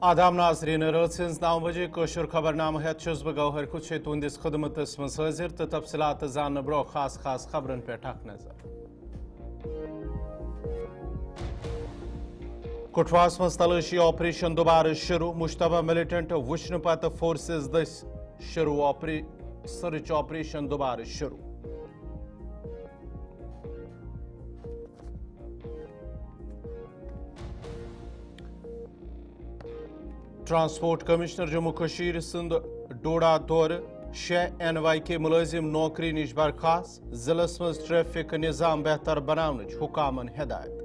आदाम नाजरीन रत 9 बजे कशर खबरनामा हेत छुस बह गौहर कुछ तुंदिस खदमतस मज हाजिर तो तफसीलात जान ब्रो खास खास खबरन पे नजर। कुठवास मज तलाशी ऑपरेशन दोबारा शुरू मुश्तबा मिलिटेंट वुचन पत फोर्सेस दस शुरू सर्च ऑपरेशन दोबारा शुरू। ट्रांसपोर्ट कमिश्नर जम्मू कशीर संद डोडा दौर 6 NYK मुलाजिम नौकरी निश बर्खास्त जिलस मज ट्रैफिक निजाम बेहतर बनाने हुकामन हिदायत।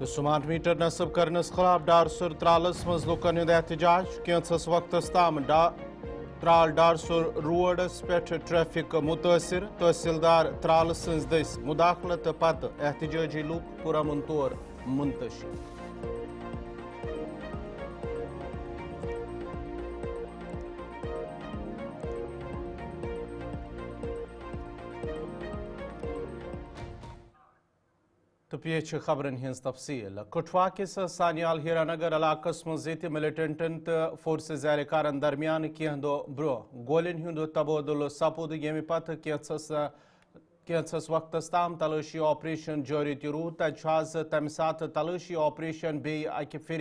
तो स्मार्ट मीटर नस्ब करने खिलाफ डारसुर त्रालस मज लुकन हंद एहतजाज कैंसस वक्तस ताम त्राल डारसुर रोडस पे ट्रैफिक मुतासर तहसीलदार त्राल सज दस मुदाखलत पत एहतजाजी लूक पुरमन तौर मुंतशिर। तो पेश खबरन हज तफसील कठवा किस सानियाल हीरानगर इलाकस मज मिलिटेंटन तो फोर्सेस एहलकारन दरमियान कह दो ब्रो गोलिन हुंद तबादुल सपुद यम पत कैंसस वक्तस ताम तलाशी ऑपरेशन जारी रूह तज तम सात तलाशी ऑपरेशन बे अकि फिर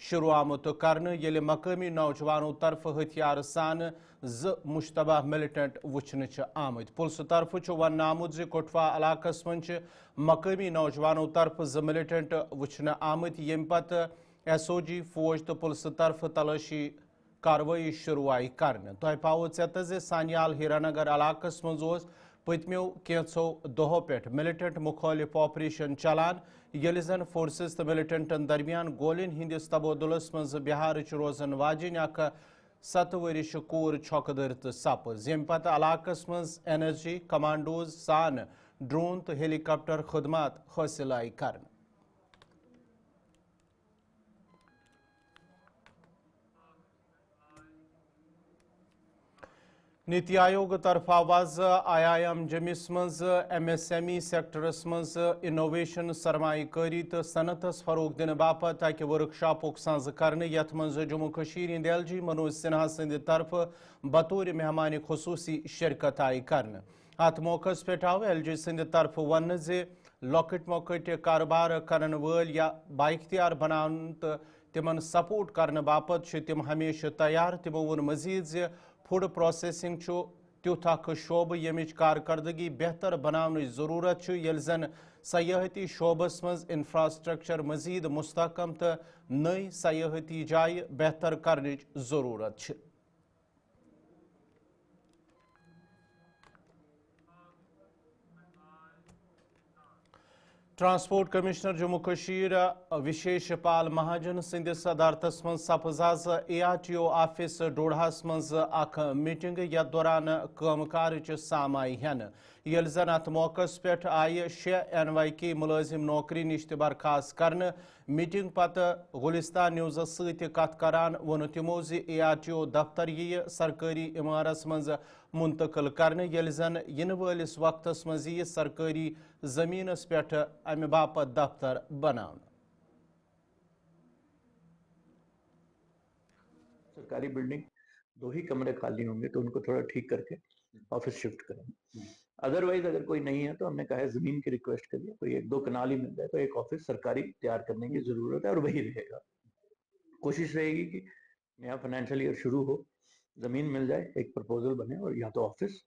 शुरू आमुत करने येले मकामी नौजवानों तरफ हथियार सान मुश्तबा मिलिटेंट वुचन आमत। पुलिस तरफ वन आमुत कोटवा इलाकस मज मकामी नौजवानों तरफ मिलिटेंट वुचन आमत यम पत SOG फौज तो पुलिस तरफ तलाशी कार्रवाई शुरू आई कर। तह पावो चेत सानियाल हीरानगर इलाकस मज पतमो कैंसो दहो पे मिलिटेंट मुखालिफ ऑपरेशन चलान येल जन फोर्सेस तो मिलिटेंटन दरमियान गोलिन हंदिस तबादुलस मज बिहार रोजन वाजिन अख 7 वरिश कूर छौकदर तो सपज यम पत इलाकस मज एनर्जी कमांडोज सान ड्रोन तो हेलीकॉप्टर खदमात हासिल आई कर। नीति आयोग तरफ आवाज IIM जमिस मज MSME सेक्टरस मज इनोवेशन सरमाकारी तो सनतस फरोग दिन बापत अकि वर्कशॉप साज कर यथ मज जम्मू कशीर हिंद LG मनोज सिन्हा सद तरफ बतौर मेहमान खसूसी शिरकत आई कर। अत मौकस पे आव LG सद तरफ वन लॉकट मौकट कारोबार करन वल या बाइख्तियार बनान तो तिमन सपोर्ट करने बापत तिम हमेशा तैयार। तिमो वोन मजीद फूड प्रोसेसिंग तुथ शोब यमिच कारकर्दगी बेहतर बनाने जरूरत येल जन सयाहती शोबस मज इंफ्रास्ट्रक्चर मजीद मुस्तकम तो नई सयाहती जाय बेहतर करने जरूरत। ट्रांसपोर्ट कमिश्नर जम्मू कशीर विशेष पाल महाजन सदिस सदारतस मज सपज आज ARTO ऑफिस डोडहस मज अख मीटिंग यथ दौरान कामकार साम आई हेन येल जन अत मौकस पे आय 6 NYK मुलाजिम नौकरी निश बर्खास्त कर। मीटिंग पत गुलिस्तान न्यूज़ सत कत करान वोन तिमो ARTO दफ्तर यी सरकारी इमारस मज मुंतकिल करने येल जन इन वलिस वक्तस मज यी सरकारी जमीनस पे अमे बापत दफ्तर बनान। सरकारी बिल्डिंग 2 ही कमरे खाली होंगे तो उनको थोड़ा ठीक करके ऑफिस शिफ्ट करेंगे। अदरवाइज अगर कोई नहीं है तो हमने कहा है जमीन की रिक्वेस्ट करिए, कोई 1-2 कनाल ही मिल जाए तो एक ऑफिस सरकारी तैयार करने की जरूरत है और वही रहेगा। कोशिश रहेगी कि नया फाइनेंशियल ईयर शुरू हो, जमीन मिल जाए, एक प्रपोजल बने और या तो ऑफिस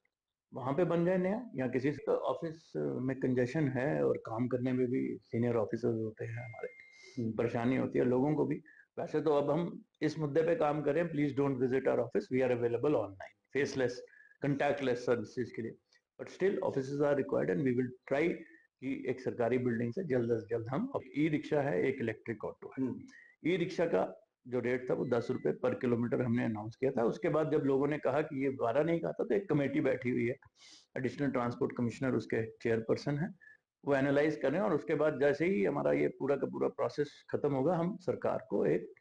वहां पे बन जाए नया, या किसी से ऑफिस में कंजेशन है और काम करने में भी सीनियर ऑफिसर्स होते हैं हमारे, परेशानी होती है लोगों को भी। वैसे तो अब हम इस मुद्दे पे काम करें, please don't visit our office, we are available online, faceless contactless services के लिए, but still offices are required and we will try कि एक सरकारी बिल्डिंग से जल्द से जल्द हम। ई रिक्शा है, एक इलेक्ट्रिक ऑटो है। ई रिक्शा का जो रेट था वो 10 रुपए पर किलोमीटर हमने अनाउंस किया था। उसके बाद जब लोगों ने कहा कि ये बारह नहीं कहा था तो एक कमेटी बैठी हुई है, एडिशनल ट्रांसपोर्ट कमिश्नर उसके चेयरपर्सन है, वो एनालाइज करें और उसके बाद जैसे ही हमारा ये पूरा का पूरा प्रोसेस खत्म होगा हम सरकार को एक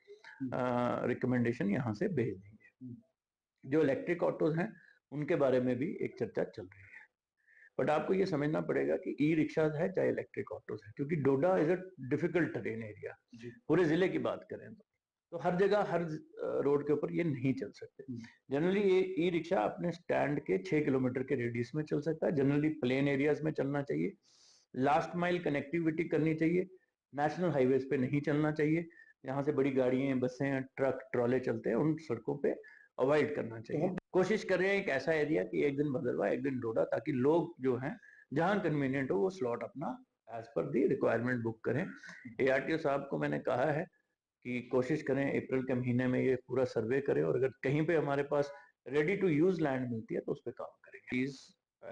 रिकमेंडेशन यहाँ से भेज देंगे। जो इलेक्ट्रिक ऑटोज हैं उनके बारे में भी एक चर्चा चल रही है। बट आपको ये समझना पड़ेगा कि ई रिक्शाज है चाहे इलेक्ट्रिक ऑटोज है, क्योंकि Doda is a difficult terrain area, पूरे जिले की बात करें तो हर जगह हर रोड के ऊपर ये नहीं चल सकते। जनरली ये ई रिक्शा अपने स्टैंड के 6 किलोमीटर के रेडियस में चल सकता है। जनरली प्लेन एरियाज में चलना चाहिए, लास्ट माइल कनेक्टिविटी करनी चाहिए, नेशनल हाईवेज पे नहीं चलना चाहिए। यहाँ से बड़ी गाड़ियां, बसें, ट्रक, ट्रॉले चलते हैं, उन सड़कों पे अवॉइड करना चाहिए। कोशिश कर रहे हैं एक ऐसा एरिया कि एक दिन भदरवा एक दिन डोडा, ताकि लोग जो हैं जहां कन्वीनियंट हो वो स्लॉट अपना as per the requirement book करें। ARTO साहब को मैंने कहा है कि कोशिश करें अप्रैल के महीने में ये पूरा सर्वे करें, और अगर कहीं पे हमारे पास रेडी टू यूज लैंड मिलती है तो उस पर काम करेंगे।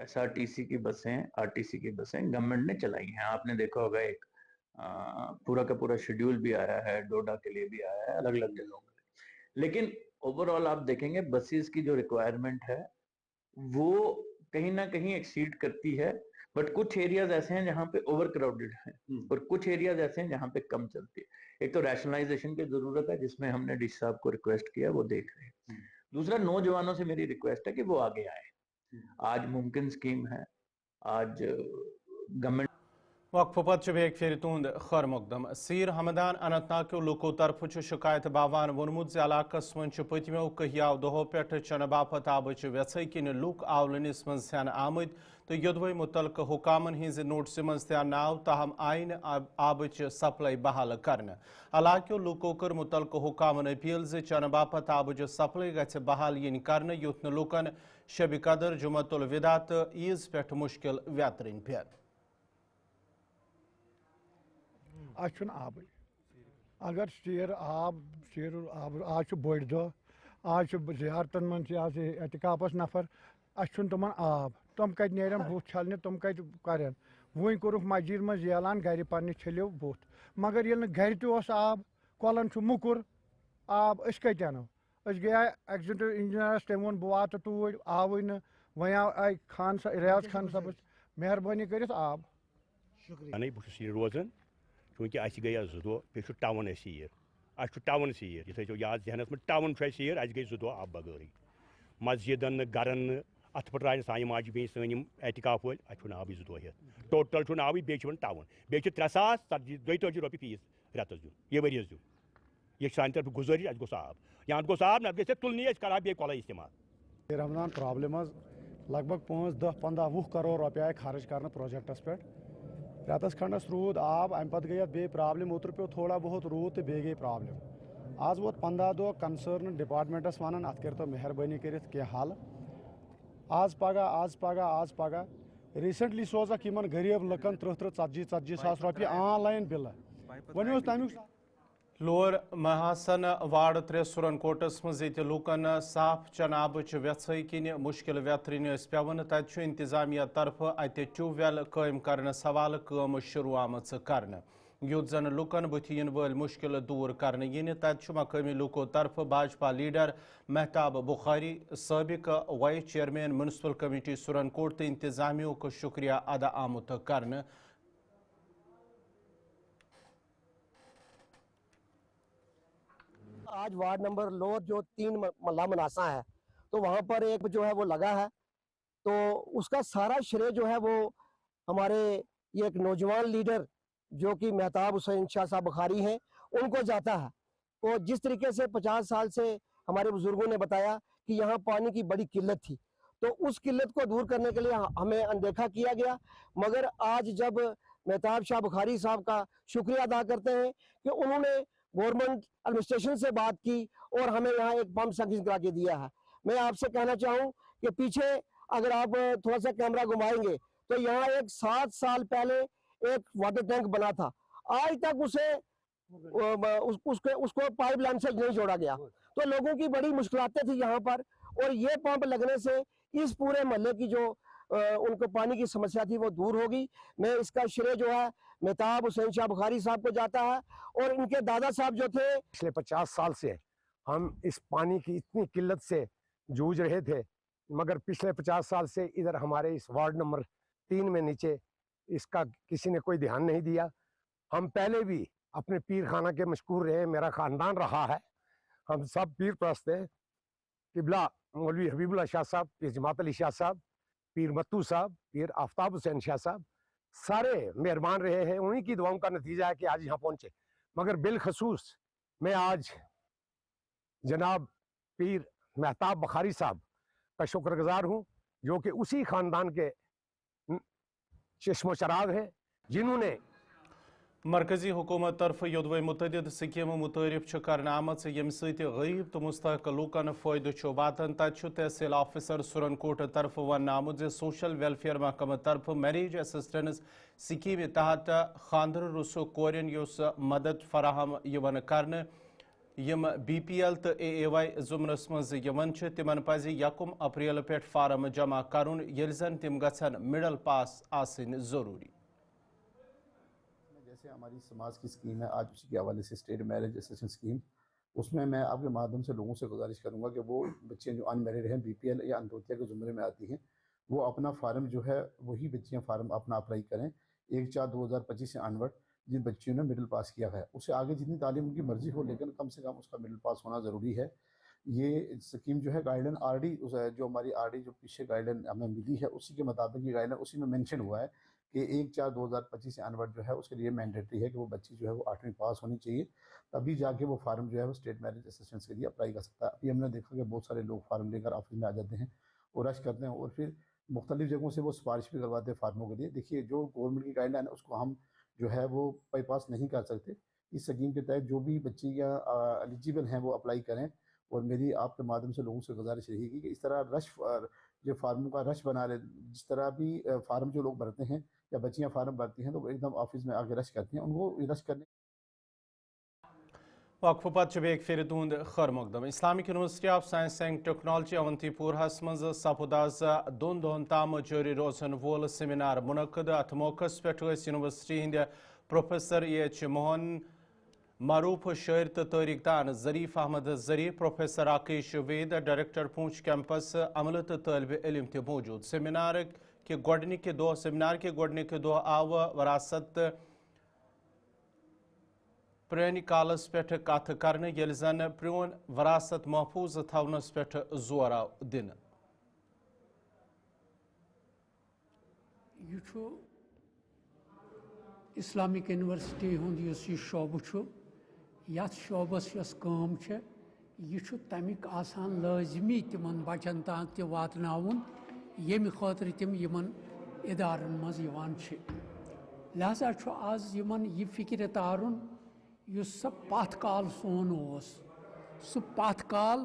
SRTC की बसें, RTC की बसें गवर्नमेंट ने चलाई हैं। आपने देखा होगा एक पूरा का पूरा शेड्यूल भी आया है, डोडा के लिए भी आया है, अलग अलग जगहों में। लेकिन ओवरऑल आप देखेंगे बसेस की जो रिक्वायरमेंट है वो कहीं ना कहीं एक्सीड करती है। बट कुछ एरियाज ऐसे हैं जहाँ पे ओवर क्राउडेड है, और कुछ एरियाज ऐसे हैं जहाँ पे कम चलती है। एक तो रैशनलाइजेशन की जरूरत है, जिसमें हमने डीसी साहब को रिक्वेस्ट किया, वो देख रहे हैं। दूसरा, नौजवानों से मेरी रिक्वेस्ट है कि वो आगे आए। आज मुमकिन स्कीम है, आज गवर्नमेंट वक्फ पत एक फेर तुंद खर मुकदम सीर हमदान अनंतनाग लुको तरफ शिकायत बावान वोनमुत इलाकस मन पतमो कहियाव दहो पे चन बापत आबच व्यथ किन लूक आवलनिस मज ध्यान आमद तो योदवे मुतलक हुकामन हिंज नोटिस मज ध्यान नाव ताहम आइन आबच सप्लाई बहाल करन इलाको लूको कर मुतलक हुकामन अपील जे चन बापत आबच सप्लाई गछ बहाल yin करन युत लूकन शब कदर जुमतुल विदा तो ईज पे मुश्किल व्यातरिन पे अच्छुन आब अगर शेर आब आज बड़ दह आज जियारतन मन एहतिकाफस नफर अच्छुन तमन आब तम कत नेरन बुथ छलने तम कत करन वही कोरुक मस्जिद मज ऐलान गर पन्ने छलियो बुथ मगर ये गर तस आब कलन मुकुर आब अस कत अनो गए एक्जिक्यूटिव इंजीनियरस तम वो बह वात तूर आव न वह आय खान रियाज खान सबस मेहरबानी कर आब शुक्रिया रोजान चूँकि अस गई 2 दह पे टाउन सीर टाउन सीर ये थो याद जहनस में टाउन सीर अस गई 2 दह आब बगैर मस्जिदन गरन अत पे राय सान माज बे सन एहतिकाफ वल अब आब 2 दह टोटल आब बे टाउन बे 3,42 रुपये फीस रेतस दिन ये वरियस दिन ये सान तरफ गुजारिश अस आब या गोस आब न गि तुलनी करा बे कल इस्तेमाल रमजान प्रॉब्लम लगभग 5, 10, 15, 20 करोड़ रुपये आए खर्च कर प्रोजेक्टस पे रेतस खंडस रूद आब अम पे गई बे प्रॉब्लम ओतर पे थोड़ा बहुत रूद तो बे गई प्रॉब्लम आज वोत 15 दह कंसर्न डिपार्टमेंटस वन अत कर तो मेहरबानी कर हल आज पगह रिसेंटली सोजक इन गरीब लुकन 30-40 सास रुपये ऑनलाइन बिल वन तमिक लोअर महासन वार्ड 3 सुरनकोटस मज लूकन साफ चनाबच व्यथ किन मुश्किल व्यथरिन पेवन तत इंतजामिया तरफ अत ट्यूबवेल कायम करने हवाले कम शुरू आमच कर युत जन लुकन बुथ इन वल मुश्किल दूर कर तत मकामी लूको तरफ भाजपा लीडर महताब बुखारी सबक vice chairman municipal committee Surankote तो इंतजामिया को शुक्रिया अदा आमुत कर आज वार्ड नंबर लोअर जो 3 मल्ला मनासा है तो वहाँ पर एक जो है वो लगा है, तो उसका सारा श्रेय जो है वो हमारे ये एक नौजवान लीडर जो कि महताब हुसैन शाह साहब बुखारी हैं उनको जाता है। तो जिस तरीके से 50 साल से हमारे बुजुर्गों ने बताया कि यहाँ पानी की बड़ी किल्लत थी, तो उस किल्लत को दूर करने के लिए हमें अनदेखा किया गया। मगर आज जब महताब शाह बुखारी साहब का शुक्रिया अदा करते हैं कि उन्होंने गवर्नमेंट एडमिनिस्ट्रेशन से बात की और हमें यहाँ एक पंप सैंक्शन करा के दिया है। मैं आपसे कहना चाहूँ कि पीछे अगर आप थोड़ा सा कैमरा घुमाएंगे तो यहाँ एक 7 साल पहले एक वाटर टैंक बना था, आज तक उसको पाइपलाइन से नहीं जोड़ा गया, तो लोगों की बड़ी मुश्किलातें थी यहाँ पर। और ये पंप लगने से इस पूरे मोहल्ले की जो उनको पानी की समस्या थी वो दूर होगी। मैं इसका श्रेय जो है महताब हुसैन शाह बुखारी साहब को जाता है और इनके दादा साहब जो थे। पिछले 50 साल से हम इस पानी की इतनी किल्लत से जूझ रहे थे, मगर पिछले 50 साल से इधर हमारे इस वार्ड नंबर 3 में नीचे इसका किसी ने कोई ध्यान नहीं दिया। हम पहले भी अपने पीर खाना के मशहूर रहे, मेरा खानदान रहा है, हम सब पीर परस्त हैं। किबला मौलवी हबीबुल्लाह शाह साहब, पीर जमात अली शाह साहब, पीर मत्तू साहब, पीर आफ्ताब हुसैन शाह साहब, सारे मेहरबान रहे हैं। उन्हीं की दुआओं का नतीजा है कि आज यहाँ पहुँचे। मगर बिलखसूस मैं आज जनाब पीर महताब बखारी साहब का शुक्रगुजार हूँ, जो कि उसी ख़ानदान के चश्मो चराग हैं जिन्होंने मरकजी हुकूमत तरफ योदवे मुतअद्दिद स्कीमों मुतारिफ करने आमत यम गरीब तो मुस्तहक लूकन फायदे वातान। तह तहसील ऑफिसर सुरनकोट तरफ वन आमुत सोशल वेलफेयर महकमे तरफ मैरिज असिस्टेंस स्कीम तहत खानदर रुसो कोरिन मदद फराहम करने यम BPL तो AAY जुमरस मज तिमन पज 1 अप्रैल पे फार्म जमा करुन येल जन तिम गछन मिडल पास आसिन जरूरी। जैसे हमारी समाज की स्कीम है आज उसी के हवाले से स्टेट मैरिज असिस्टेंस स्कीम, उसमें मैं आपके माध्यम से लोगों से गुजारिश करूंगा कि वो बच्चियां जो अनमैरिड हैं BPL या अंत्योदय के ज़ुमरे में आती हैं वो अपना फार्म जो है वही बच्चियां फार्म अपना अप्लाई करें 1/4/2025 से अनवर्ड। जिन बच्चियों ने मिडिल पास किया है उससे आगे जितनी तालीम उनकी मर्जी हो लेकिन कम से कम उसका मिडिल पास होना ज़रूरी है। ये स्कीम जो है गाइडलाइन RD जो हमारी RD जो पीछे गाइडलाइन हमें मिली है उसी के मुताबिक ये गाइडलाइन उसी में मेंशन हुआ है कि 1/4/2025 से अनवर्ड जो है उसके लिए मैंडेटरी है कि वो बच्ची जो है वो 8वीं पास होनी चाहिए, तभी जाके वो फार्म जो है वो स्टेट मैरिज असिस्टेंस के लिए अप्लाई कर सकता है। अभी हमने देखा कि बहुत सारे लोग फार्म लेकर ऑफिस में आ जाते हैं और रश करते हैं और फिर मुख्तलिफ जगहों से वो सिफारिश भी करवाते हैं फार्मों के लिए। देखिए जो गवर्नमेंट की गाइडलाइन है उसको हम जो है वो बाईपास नहीं कर सकते। इस स्कीम के तहत जो भी बच्चियाँ एलिजिबल हैं वो अप्लाई करें और मेरी आपके माध्यम से लोगों से गुजारिश रहेगी कि इस तरह रश जो फार्मों का रश बना रहे, जिस तरह भी फार्म जो लोग भरते हैं या बच्चियां फार्म भरती हैं तो वो एकदम ऑफिस में आके रश करती हैं, उनको रश करने वक्फ पत बेक फिर तुंद खर मकदम। Islamic University of Science and Technology अवंतीपुरहस मज सपुद आज 2 दोहन ताम जारी रोजन वोल सेमिनार मुनक्कद। अथ मौकस पे यूनिवर्सिटी हिंद प्रोफेसर EH मोहन, मारूफ शायर तो तारीख दान Zarif Ahmad Zari, professor Akesh Ved, director Poonch campus अमल तो तालिब इल्म ते मौजूद। सेमिनार के गोडनिक दो आव वरासत प्रानी कालस पे कथ करने येल जन प्रोन वरासत महफूज थवनस पे जोर आव दिन। इस्लामिक यूनिवर्सिटी हुंद यह शोब यथ शोबस यस काम यह तमिक आसान लाजमी तिमन बचन तान ते वातनाउन येमि खातिर तिम यमन इदारन मज यवान छ। लिहाजा आज यमन यह फिक्र तारुन युस स पथ काल सोन ओस सु पथ काल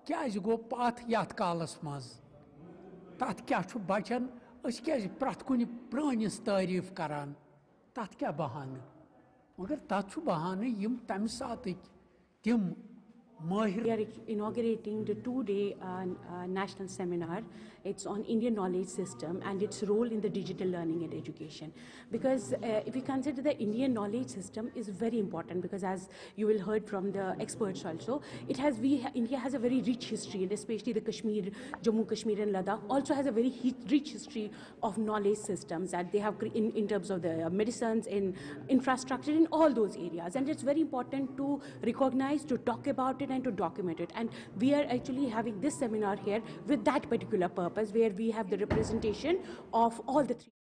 क्या गो पथ यथ कालस मज तथ क्या बचन अस क्या प्रथ कुन प्रानिस तारीफ करान तथ क्या बहान मगर तथ बहान यम तम सात तिम We are inaugurating the 2-day national seminar. It's on Indian knowledge system and its role in the digital learning and education. Because if we consider the Indian knowledge system is very important, because as you will heard from the experts also, India has a very rich history, and especially the Kashmir, Jammu Kashmir and Ladakh also has a very rich history of knowledge systems that they have in terms of the medicines, in infrastructure, in all those areas. And it's very important to recognize, to talk about it and to document it. And we are actually having this seminar here with that particular purpose, where we have the representation of all the three.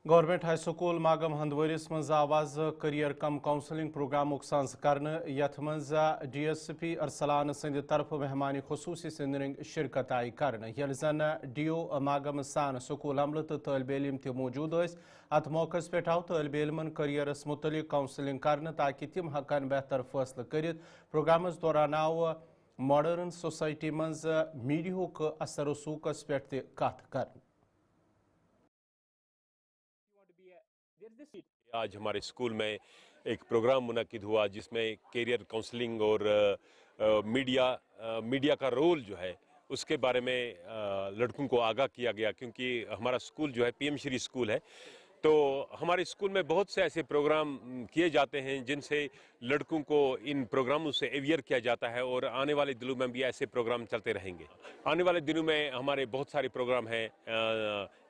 Government high school Magam हंदवरिस मज आवाज career कम counselling programme सांस करने यथ मज DSP Arsalan Sindh तरफ मेहमानी खसूसी सिंध शिरकत आई करने यल जन DO मागम सान स्कूल अमल तो तालिब इल्म ते मौजूद अत मौकस पे आव तालिब इल्मन करियरस मुतलिक काउंसलिंग करने ताकि तिम हकन बेहतर फैसला कर। प्रोग्रामस दौरान आव मॉडर्न सोसाइटी मज मीडिया असर रसूकस पे कथ कर। आज हमारे स्कूल में एक प्रोग्राम मुनक्किद हुआ जिसमें कैरियर काउंसलिंग और मीडिया का रोल जो है उसके बारे में लड़कों को आगाह किया गया, क्योंकि हमारा स्कूल जो है PM श्री स्कूल है, तो हमारे स्कूल में बहुत से ऐसे प्रोग्राम किए जाते हैं जिनसे लड़कों को इन प्रोग्रामों से अवेयर किया जाता है और आने वाले दिनों में भी ऐसे प्रोग्राम चलते रहेंगे। आने वाले दिनों में हमारे बहुत सारे प्रोग्राम हैं।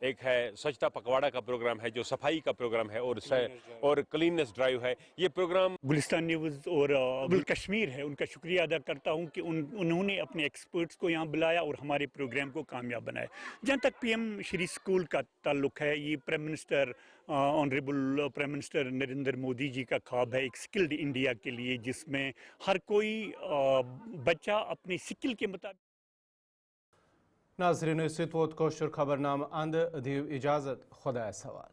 एक है स्वच्छता पखवाड़ा का प्रोग्राम है जो सफाई का प्रोग्राम है और क्लीननेस ड्राइव है। ये प्रोग्राम गुलिस्तान न्यूज़ और अब्दुल कश्मीर है, उनका शुक्रिया अदा करता हूँ कि उन्होंने अपने एक्सपर्ट्स को यहाँ बुलाया और हमारे प्रोग्राम को कामयाब बनाया। जहाँ तक पीएम श्री स्कूल का ताल्लुक है, ये prime minister honourable prime minister Narendra Modi ji का ख्वाब है एक स्किल्ड इंडिया के लिए, जिसमें हर कोई बच्चा अपनी स्किल के मुताबिक। नाज़रीन, इस वक्त कोशर खबरनामा अंद दीव इजाज़त, खुदा सवाल।